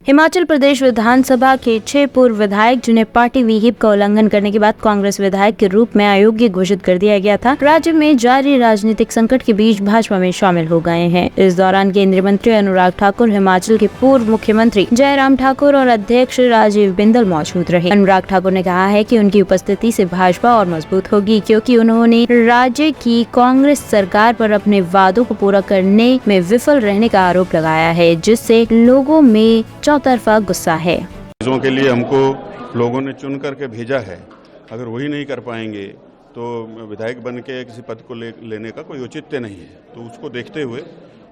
हिमाचल प्रदेश विधानसभा के 6 पूर्व विधायक जिन्हें पार्टी व्हीप का उल्लंघन करने के बाद कांग्रेस विधायक के रूप में अयोग्य घोषित कर दिया गया था, राज्य में जारी राजनीतिक संकट के बीच भाजपा में शामिल हो गए हैं। इस दौरान केंद्रीय मंत्री अनुराग ठाकुर, हिमाचल के पूर्व मुख्यमंत्री जयराम ठाकुर और अध्यक्ष राजीव बिंदल मौजूद रहे। अनुराग ठाकुर ने कहा है कि उनकी उपस्थिति से भाजपा और मजबूत होगी, क्योंकि उन्होंने राज्य की कांग्रेस सरकार पर अपने वादों को पूरा करने में विफल रहने का आरोप लगाया है, जिससे लोगों में चौतरफा गुस्सा है। चीज़ों के लिए हमको लोगों ने चुन करके भेजा है, अगर वही नहीं कर पाएंगे तो विधायक बन के किसी पद को लेने का कोई औचित्य नहीं है। तो उसको देखते हुए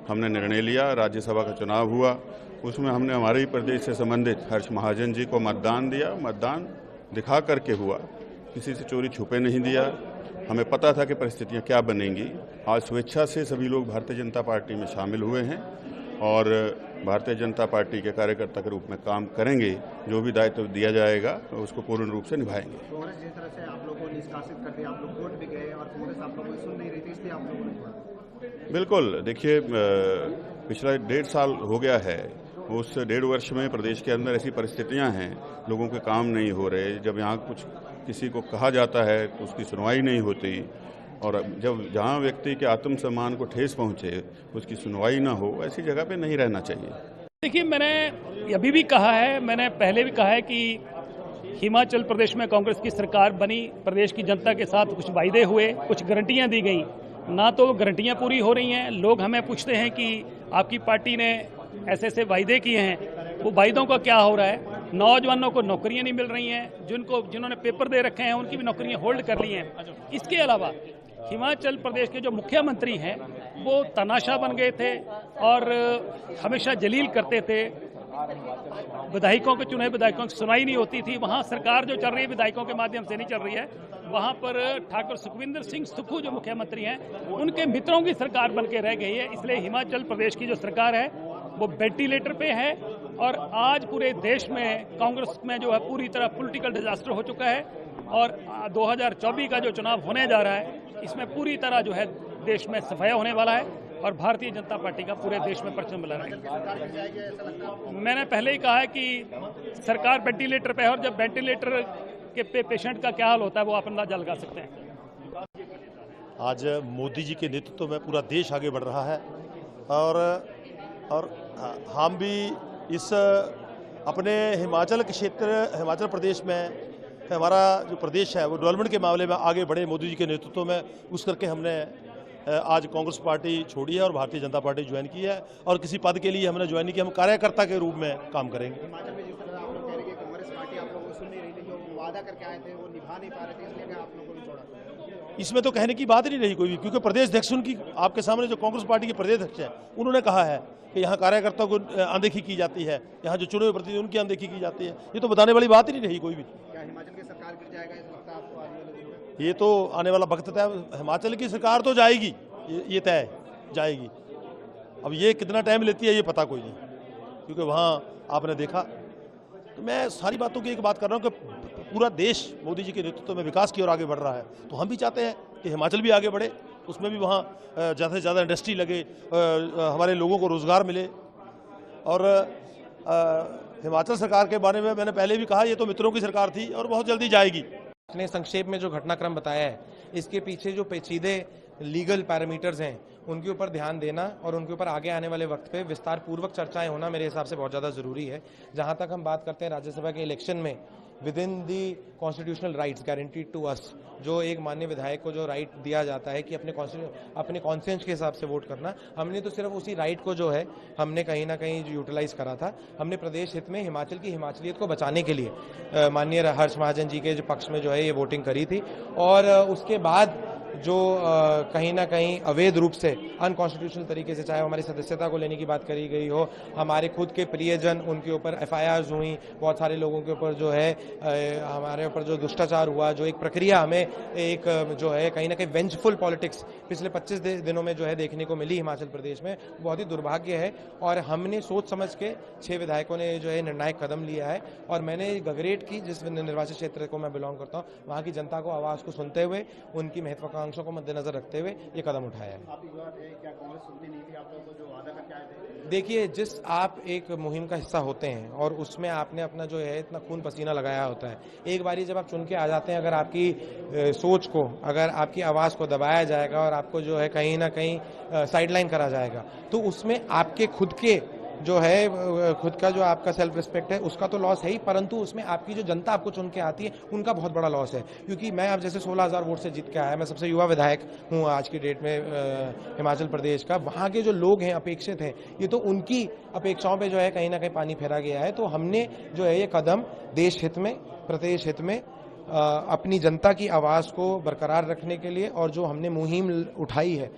हमने निर्णय लिया। राज्यसभा का चुनाव हुआ, उसमें हमने हमारे ही प्रदेश से संबंधित हर्ष महाजन जी को मतदान दिया। मतदान दिखा करके हुआ, किसी से चोरी छुपे नहीं दिया। हमें पता था कि परिस्थितियां क्या बनेंगी। आज स्वेच्छा से सभी लोग भारतीय जनता पार्टी में शामिल हुए हैं और भारतीय जनता पार्टी के कार्यकर्ता के रूप में काम करेंगे। जो भी दायित्व दिया जाएगा उसको पूर्ण रूप से निभाएंगे। कांग्रेस जिस तरह से आप लोगों को निष्कासित कर दिया, आप लोग कोर्ट भी गए और कांग्रेस आप लोगों को सुन नहीं रही थी, इसलिए आप लोगों ने छोड़ा। बिल्कुल, देखिए पिछला 1.5 साल हो गया है। उस 1.5 वर्ष में प्रदेश के अंदर ऐसी परिस्थितियां हैं, लोगों के काम नहीं हो रहे। जब यहाँ कुछ किसी को कहा जाता है तो उसकी सुनवाई नहीं होती, और जब जहाँ व्यक्ति के आत्मसम्मान को ठेस पहुँचे उसकी सुनवाई ना हो, ऐसी जगह पे नहीं रहना चाहिए। देखिए, मैंने अभी भी कहा है, मैंने पहले भी कहा है कि हिमाचल प्रदेश में कांग्रेस की सरकार बनी, प्रदेश की जनता के साथ कुछ वायदे हुए, कुछ गारंटियां दी गई, ना तो वो गारंटियां पूरी हो रही हैं। लोग हमें पूछते हैं कि आपकी पार्टी ने ऐसे ऐसे वायदे किए हैं, वो वायदों का क्या हो रहा है। नौजवानों को नौकरियां नहीं मिल रही हैं, जिन्होंने पेपर दे रखे हैं उनकी भी नौकरियां होल्ड कर ली हैं। इसके अलावा हिमाचल प्रदेश के जो मुख्यमंत्री हैं वो तनाशा बन गए थे और हमेशा जलील करते थे। विधायकों के चुने विधायकों की सुनाई नहीं होती थी। वहाँ सरकार जो चल रही है विधायकों के माध्यम से नहीं चल रही है। वहाँ पर ठाकुर सुखविंदर सिंह सुक्खू जो मुख्यमंत्री हैं, उनके मित्रों की सरकार बन के रह गई है। इसलिए हिमाचल प्रदेश की जो सरकार है वो वेंटिलेटर पे है और आज पूरे देश में कांग्रेस में जो है पूरी तरह पॉलिटिकल डिजास्टर हो चुका है। और 2024 का जो चुनाव होने जा रहा है, इसमें पूरी तरह जो है देश में सफाया होने वाला है और भारतीय जनता पार्टी का पूरे देश में परचम लहराएगा। मैंने पहले ही कहा है कि सरकार वेंटिलेटर पे है, और जब वेंटिलेटर के पेशेंट का क्या हाल होता है वो आप अंदाजा लगा सकते हैं। आज मोदी जी के नेतृत्व में पूरा देश आगे बढ़ रहा है और हम भी इस अपने हिमाचल के क्षेत्र, हिमाचल प्रदेश में हमारा जो प्रदेश है वो डेवलपमेंट के मामले में आगे बढ़े मोदी जी के नेतृत्व में, उस करके हमने आज कांग्रेस पार्टी छोड़ी है और भारतीय जनता पार्टी ज्वाइन की है। और किसी पद के लिए हमने ज्वाइन नहीं किया, हम कार्यकर्ता के रूप में काम करेंगे। हिमाचल में जिस तरह आप लोग कह रहे हैं कि कांग्रेस पार्टी आप लोगों को सुन नहीं रही थी, जो वादा करके आए थे वो निभा नहीं पा रहे थे, इसलिए आप लोगों को छोड़ा। इसमें तो कहने की बात ही नहीं रही कोई भी, क्योंकि प्रदेश अध्यक्ष उनकी आपके सामने जो कांग्रेस पार्टी के प्रदेश अध्यक्ष हैं उन्होंने कहा है कि यहाँ कार्यकर्ताओं को अनदेखी की जाती है, यहाँ जो चुने हुए प्रतिनिधि उनकी अनदेखी की जाती है। ये तो बताने वाली बात ही नहीं रही कोई भी। क्या हिमाचल की सरकार गिर जाएगा, ऐसा लगता है आपको आने वाले दिनों में? ये तो आने वाला वक्त तय। हिमाचल की सरकार तो जाएगी, ये तय जाएगी। अब ये कितना टाइम लेती है ये पता कोई नहीं, क्योंकि वहाँ आपने देखा। तो मैं सारी बातों की एक बात कर रहा हूँ कि पूरा देश मोदी जी के नेतृत्व में विकास की ओर आगे बढ़ रहा है, तो हम भी चाहते हैं कि हिमाचल भी आगे बढ़े, उसमें भी वहाँ ज़्यादा से ज़्यादा इंडस्ट्री लगे, हमारे लोगों को रोज़गार मिले। और हिमाचल सरकार के बारे में मैंने पहले भी कहा, ये तो मित्रों की सरकार थी और बहुत जल्दी जाएगी। ने संक्षेप में जो घटनाक्रम बताया है, इसके पीछे जो पेचीदे लीगल पैरामीटर्स हैं उनके ऊपर ध्यान देना और उनके ऊपर आगे आने वाले वक्त पे विस्तार पूर्वक चर्चाएं होना मेरे हिसाब से बहुत ज़्यादा ज़रूरी है। जहां तक हम बात करते हैं राज्यसभा के इलेक्शन में, within the constitutional rights guaranteed to us, जो एक माननीय विधायक को जो राइट दिया जाता है कि अपने कॉन्सेंस के हिसाब से वोट करना, हमने तो सिर्फ उसी राइट को जो है हमने कहीं ना कहीं यूटिलाइज करा था। हमने प्रदेश हित में हिमाचल की हिमाचलियत को बचाने के लिए माननीय हर्ष महाजन जी के जो पक्ष में जो है ये वोटिंग करी थी। और उसके बाद जो कहीं ना कहीं अवैध रूप से अनकॉन्स्टिट्यूशनल तरीके से, चाहे हमारी सदस्यता को लेने की बात करी गई हो, हमारे खुद के प्रियजन उनके ऊपर FIRs हुई, बहुत सारे लोगों के ऊपर जो है हमारे ऊपर जो दुष्टाचार हुआ, जो एक प्रक्रिया हमें एक जो है कहीं ना कहीं वेंजफुल पॉलिटिक्स पिछले 25 दिनों में जो है देखने को मिली हिमाचल प्रदेश में, बहुत ही दुर्भाग्य है। और हमने सोच समझ के 6 विधायकों ने जो है निर्णायक कदम लिया है। और मैंने गगरेट की, जिस निर्वाचन क्षेत्र को मैं बिलोंग करता हूँ, वहाँ की जनता को आवाज़ को सुनते हुए उनकी महत्वाकांक्षी आकांक्षाओं को मद्देनजर रखते हुए ये कदम उठाया है। आप इस बार क्या कांग्रेस सुनती नहीं थी आप लोगों को जो वादा करके आए थे? देखिए, जिस आप एक मुहिम का हिस्सा होते हैं और उसमें आपने अपना जो है इतना खून पसीना लगाया होता है, एक बारी जब आप चुन के आ जाते हैं, अगर आपकी सोच को, अगर आपकी आवाज़ को दबाया जाएगा और आपको जो है कहीं ना कहीं साइडलाइन करा जाएगा, तो उसमें आपके खुद के जो है खुद का जो आपका सेल्फ रिस्पेक्ट है उसका तो लॉस है ही, परंतु उसमें आपकी जो जनता आपको चुन के आती है उनका बहुत बड़ा लॉस है। क्योंकि मैं अब जैसे 16,000 वोट से जीत के आया, मैं सबसे युवा विधायक हूँ आज की डेट में हिमाचल प्रदेश का। वहाँ के जो लोग हैं, अपेक्षित हैं, ये तो उनकी अपेक्षाओं पे जो है कहीं ना कहीं पानी फेरा गया है। तो हमने जो है ये कदम देश हित में, प्रदेश हित में, अपनी जनता की आवाज़ को बरकरार रखने के लिए और जो हमने मुहिम उठाई है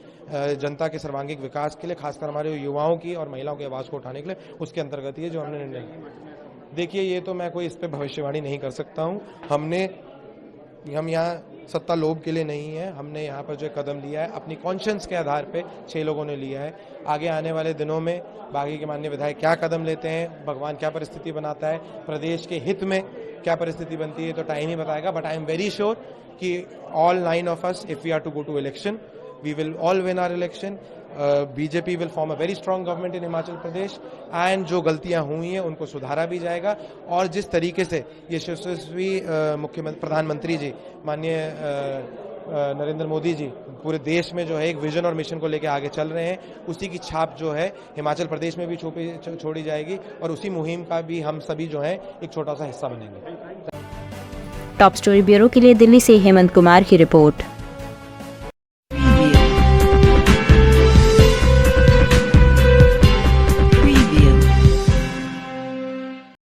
जनता के सर्वांगीण विकास के लिए, खासकर हमारे युवाओं की और महिलाओं की आवाज़ को उठाने के लिए, उसके अंतर्गत ये जो हमने निर्णय लिया। देखिए, ये तो मैं कोई इस पर भविष्यवाणी नहीं कर सकता हूँ। हम यहाँ सत्ता लोभ के लिए नहीं है, हमने यहाँ पर जो कदम लिया है अपनी कॉन्शियंस के आधार पे 6 लोगों ने लिया है। आगे आने वाले दिनों में बागी के माननीय विधायक क्या कदम लेते हैं, भगवान क्या परिस्थिति बनाता है, प्रदेश के हित में क्या परिस्थिति बनती है, तो टाइम ही बताएगा। But I am very sure कि all 9 of us, if we are to go to election, we will all win our election. BJP will form a very strong government in Himachal Pradesh and जो गलतियां हुई हैं उनको सुधारा भी जाएगा। और जिस तरीके से ये यशस्वी मुख्यमंत्री प्रधानमंत्री जी माननीय नरेंद्र मोदी जी पूरे देश में जो है एक विजन और मिशन को लेकर आगे चल रहे हैं, उसी की छाप जो है हिमाचल प्रदेश में भी छोड़ी जाएगी और उसी मुहिम का भी हम सभी जो है एक छोटा सा हिस्सा बनेंगे। टॉप स्टोरी ब्यूरो के लिए दिल्ली से हेमंत कुमार की रिपोर्ट।